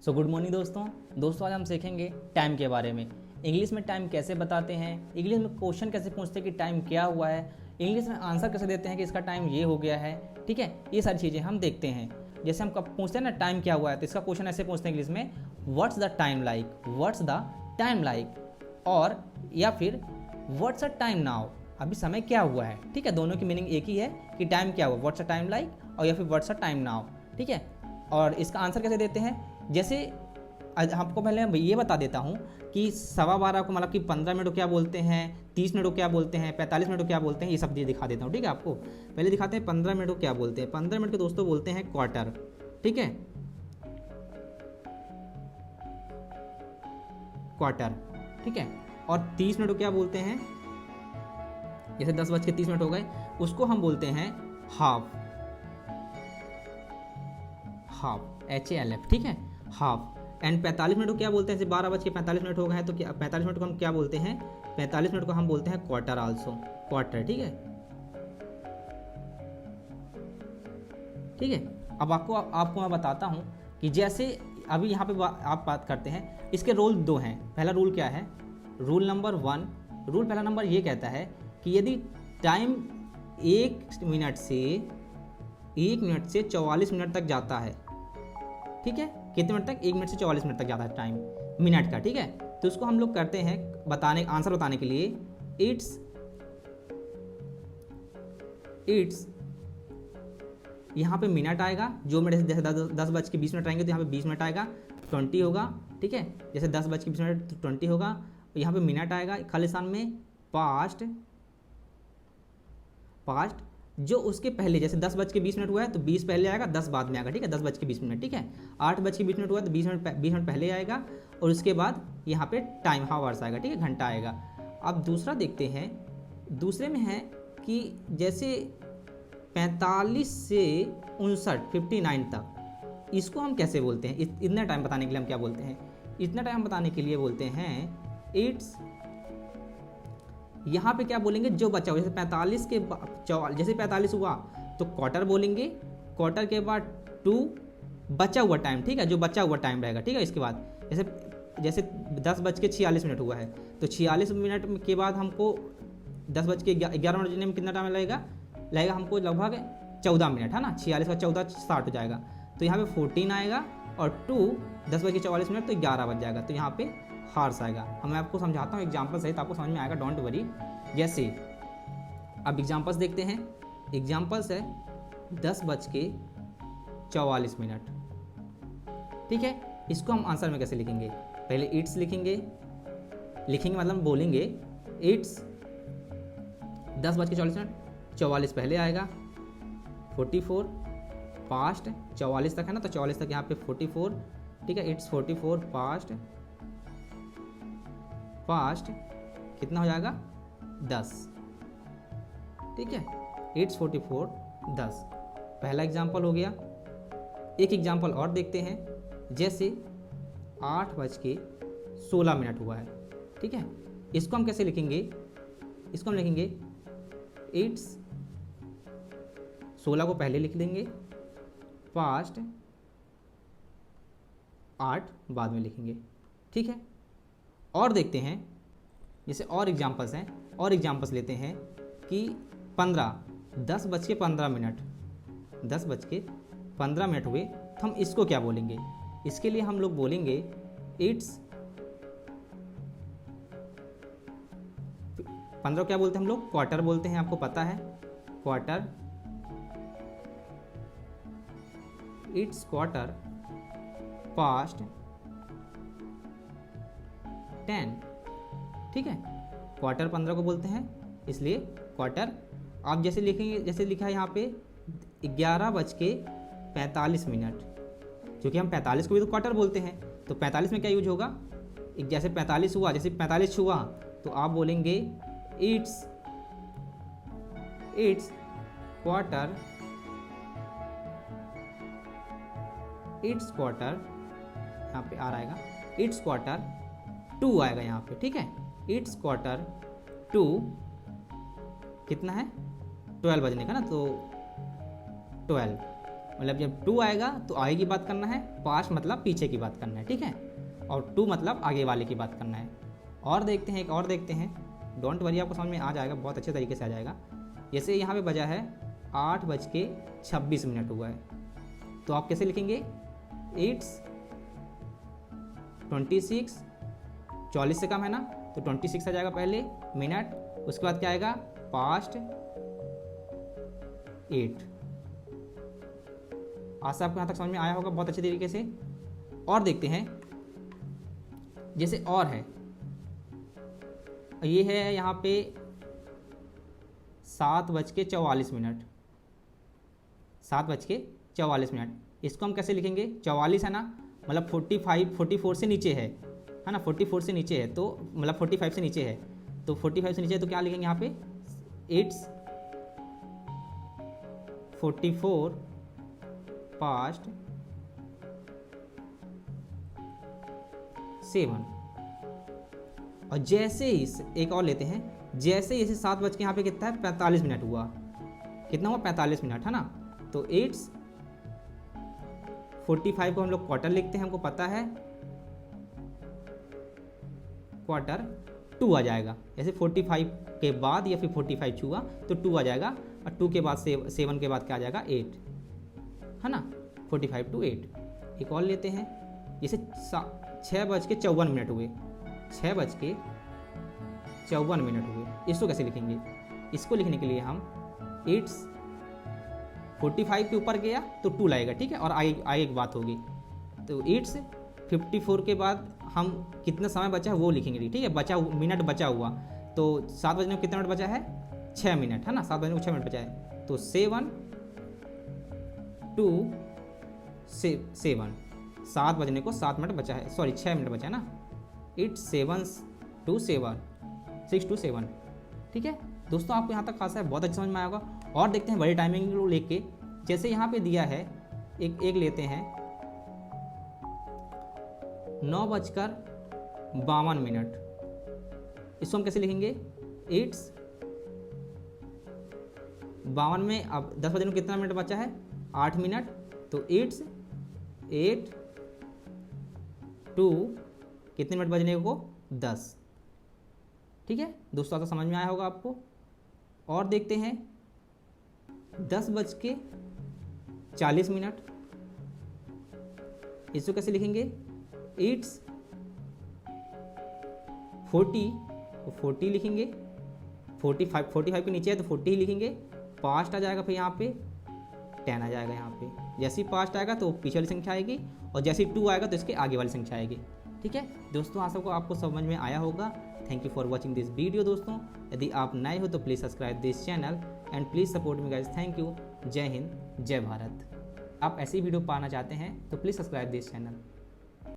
So good morning दोस्तों आज हम सीखेंगे टाइम के बारे में। इंग्लिश में टाइम कैसे बताते हैं, इंग्लिश में क्वेश्चन कैसे पूछते हैं कि टाइम क्या हुआ है, इंग्लिश में आंसर कैसे देते हैं कि इसका टाइम ये हो गया है। ठीक है, ये सारी चीज़ें हम देखते हैं। जैसे हम कब पूछते हैं ना टाइम क्या हुआ है, तो इसका क्वेश्चन ऐसे पूछते हैं इंग्लिश में, what's the time like, what's the time like, और या फिर व्हाट्स अ टाइम नाउ, अभी समय क्या हुआ है। ठीक है, दोनों की मीनिंग एक ही है कि टाइम क्या हुआ, व्हाट्स अ टाइम लाइक, और या फिर व्हाट्स अ टाइम नाउ। ठीक है, और इसका आंसर कैसे देते हैं, जैसे आपको पहले मैं ये बता देता हूँ कि 12:15 को मतलब कि 15 मिनट को क्या बोलते हैं, 30 मिनट को क्या बोलते हैं, 45 मिनट को क्या बोलते हैं, ये सब चीज़ दिखा देता हूँ। ठीक है, आपको पहले दिखाते हैं 15 मिनट को क्या बोलते हैं। 15 मिनट को दोस्तों बोलते हैं क्वार्टर। ठीक है, क्वार्टर। ठीक है, और 30 मिनट को क्या बोलते हैं, जैसे 10:30 हो गए, उसको हम बोलते हैं हाफ, हाफ, HALF। ठीक है, हाफ। एंड 45 मिनट को क्या बोलते हैं, जैसे 12:45 हो गए हैं, तो क्या 45 मिनट को हम क्या बोलते हैं, 45 मिनट को हम बोलते हैं क्वार्टर आल्सो, क्वार्टर। ठीक है, ठीक है। अब आपको मैं बताता हूँ कि जैसे अभी यहाँ पे आप बात करते हैं, इसके रूल दो हैं। पहला रूल क्या है, रूल नंबर 1, रूल पहला नंबर ये कहता है कि यदि टाइम 1 मिनट से 44 मिनट तक जाता है, ठीक है, कितने मिनट तक, 1 मिनट से 44 मिनट तक जाता है टाइम मिनट का। ठीक है, तो उसको हम लोग करते हैं आंसर बताने के लिए, इट्स यहाँ पे मिनट आएगा, जो मिनट जैसे 10:20 आएंगे तो यहाँ पे 20 मिनट आएगा, 20 होगा। ठीक है, जैसे 10:20 तो 20 होगा, यहाँ पे मिनट आएगा खाली स्थान में, पास्ट, जो उसके पहले, जैसे 10:20 हुआ है तो 20 पहले आएगा, 10 बाद में आएगा। ठीक है, 10:20। ठीक है, 8:20 हुआ है तो 20 मिनट पहले आएगा, और उसके बाद यहाँ पे टाइम हावर्स आएगा। ठीक है, घंटा आएगा। अब दूसरा देखते हैं, दूसरे में है कि जैसे 45 से 59 तक, इसको हम कैसे बोलते हैं, इतना टाइम बताने के लिए हम क्या बोलते हैं, इतना टाइम बताने के लिए बोलते हैं इट्स, यहाँ पे क्या बोलेंगे, जो बचा हुआ, जैसे 45 के जैसे 45 हुआ तो क्वार्टर बोलेंगे, क्वार्टर के बाद 2 बचा हुआ टाइम। ठीक है, जो बचा हुआ टाइम रहेगा। ठीक है, इसके बाद जैसे 10:46 हुआ है तो 46 मिनट के बाद हमको 10:11 में कितना टाइम लगेगा हमको लगभग 14 मिनट, है ना। 46 का 14 60 हो जाएगा, तो यहाँ पे 14 आएगा, और 2 10:44 तो 11 बज जाएगा, तो यहाँ पे हार्स आएगा। मैं आपको समझाता हूँ एग्जाम्पल सहित, आपको समझ में आएगा, डोंट वरी। जैसे अब एग्जाम्पल्स देखते हैं, एग्जाम्पल्स है 10:44। ठीक है, इसको हम आंसर में कैसे लिखेंगे, पहले इट्स लिखेंगे मतलब बोलेंगे इट्स 10:44, 44 पहले आएगा, 44 पास्ट, 44 तक है ना, तो 44 तक यहाँ पे 44। ठीक है, इट्स 44 पास्ट कितना हो जाएगा, 10। ठीक है, इट्स 44 10, पहला एग्जाम्पल हो गया। एक एग्जाम्पल और देखते हैं, जैसे 8:16 हुआ है। ठीक है, इसको हम कैसे लिखेंगे, इसको हम लिखेंगे इट्स 16 को पहले लिख देंगे, पास्ट 8 बाद में लिखेंगे। ठीक है, और देखते हैं, जैसे और एग्जाम्पल्स हैं, और एग्जाम्पल्स लेते हैं कि 10:15 हुए, तो हम इसको क्या बोलेंगे, इसके लिए हम लोग बोलेंगे इट्स 15 क्या बोलते हैं हम लोग, क्वार्टर बोलते हैं, आपको पता है, क्वार्टर, इट्स क्वार्टर पास्ट 10। ठीक है, क्वार्टर 15 को बोलते हैं, इसलिए क्वार्टर। आप जैसे लिखेंगे, जैसे लिखा है यहाँ पे 11:45, क्योंकि हम 45 को भी तो क्वार्टर बोलते हैं, तो 45 में क्या यूज होगा, जैसे 45 हुआ, जैसे 45 हुआ तो आप बोलेंगे इट्स क्वार्टर, यहाँ पे आ रहेगा, इट्स क्वार्टर 2 आएगा यहाँ पे। ठीक है, इट्स क्वार्टर 2 कितना है, 12 बजने का ना, तो 12। मतलब जब टू आएगा तो आगे की बात करना है, पास्ट मतलब पीछे की बात करना है, ठीक है, और टू मतलब आगे वाले की बात करना है। और देखते हैं, एक और देखते हैं, डोंट वरी, आपको समझ में आ जाएगा, बहुत अच्छे तरीके से आ जाएगा। जैसे यहाँ पे बजा है 8:26 हुआ है, तो आप कैसे लिखेंगे, 8:26, 40 से कम है ना, तो 26 आ जाएगा पहले मिनट, उसके बाद क्या आएगा, पास्ट 8। आज से आपको यहाँ तक समझ में आया होगा बहुत अच्छे तरीके से। और देखते हैं, जैसे और है, ये है यहाँ पे 7:44, 7:44, इसको हम कैसे लिखेंगे, 44 है ना, मतलब 44 से नीचे है ना, 44 से नीचे है, तो मतलब 45 से नीचे है, तो 45 से नीचे है तो क्या लिखेंगे यहाँ पे, 8:44 पास्ट 7। और जैसे ही एक और लेते हैं, जैसे ही इसे 7 बज के यहाँ पे कितना है, 45 मिनट हुआ, कितना हुआ, 45 मिनट है ना, तो 8:45 को हम लोग क्वार्टर लिखते हैं, हमको पता है क्वार्टर 2 आ जाएगा, जैसे 45 के बाद या फिर 45 छुआ तो 2 आ जाएगा, और 2 के बाद 7 के बाद क्या आ जाएगा, 8 है ना, 45 to 8। एक और लेते हैं, जैसे 6:54 हुए, 6:54 हुए, इसको कैसे लिखेंगे, इसको लिखने के लिए हम 8:45 के ऊपर गया तो 2 लाएगा, ठीक है, और आगे एक बात होगी, तो 8:54 के बाद हम कितना समय बचा है वो लिखेंगे, ठीक है, मिनट बचा हुआ, तो 7 बजने को कितना मिनट बचा है, 6 मिनट है ना, 7 बजने को 6 मिनट बचा है, तो 7 to 7, 7 बजने को 7 मिनट बचा है, सॉरी 6 मिनट बचा है ना, 7 to 7, 6 to 7, ठीक है दोस्तों, आपको यहाँ तक खासा है, बहुत अच्छा समझ में आएगा। और देखते हैं बड़ी टाइमिंग को लेके, जैसे यहाँ पे दिया है, एक लेते हैं 9:52, इसको हम कैसे लिखेंगे, 8:52 में अब 10 बजने को कितना मिनट बचा है, 8 मिनट, तो 8 to कितने मिनट बजने को, 10, ठीक है दोस्तों, तो समझ में आया होगा आपको। और देखते हैं 10:40, इसको कैसे लिखेंगे, 8:40 लिखेंगे, 45 के नीचे है तो 40 ही लिखेंगे, पास्ट आ जाएगा, फिर यहाँ पे 10 आ जाएगा, यहाँ पे जैसे ही पास्ट आएगा तो पीछे वाली संख्या आएगी, और जैसे ही 2 आएगा तो इसके आगे वाली संख्या आएगी, ठीक है दोस्तों, आशा को आपको समझ में आया होगा। Thank you for watching this video दोस्तों, यदि आप नए हो तो please subscribe this channel and please support me guys, thank you, जय हिंद, जय भारत। आप ऐसी वीडियो पाना चाहते हैं तो प्लीज़ सब्सक्राइब दिस चैनल।